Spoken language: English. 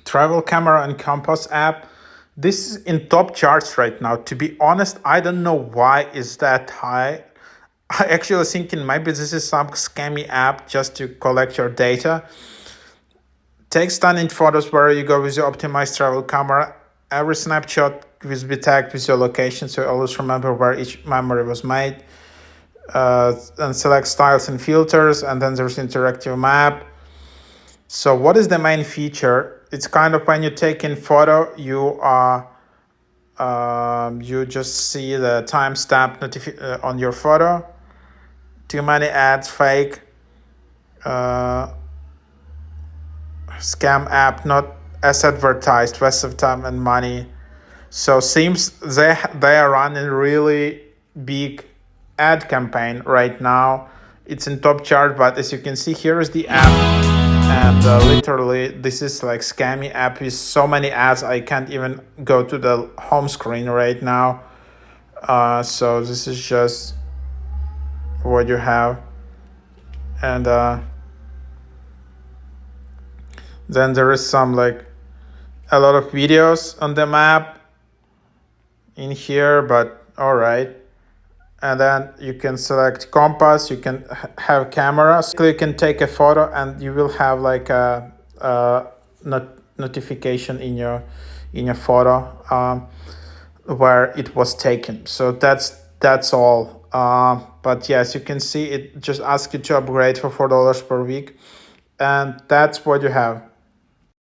travel camera and compass app. This is in top charts right now. To be honest, I don't know why is that high. I actually thinking maybe this is some scammy app just to collect your data. Take stunning photos where you go with your optimized travel camera. Every snapshot will be tagged with your location, so you always remember where each memory was made. And select styles and filters, and then there's interactive map. So what is the main feature? It's kind of when you take in photo, you just see the timestamp on your photo. Too many ads, fake, scam app, not as advertised, waste of time and money. So seems they are running really big ad campaign right now. It's in top chart, but as you can see, here is the app, and literally this is like scammy app with so many ads. I can't even go to the home screen right now. So this is just what you have, and then there is some like a lot of videos on the map in here, but all right. And then you can select compass, you can have cameras. You can take a photo and you will have like a notification in your photo where it was taken. So that's all. But yes, you can see it just asks you to upgrade for $4 per week, and that's what you have.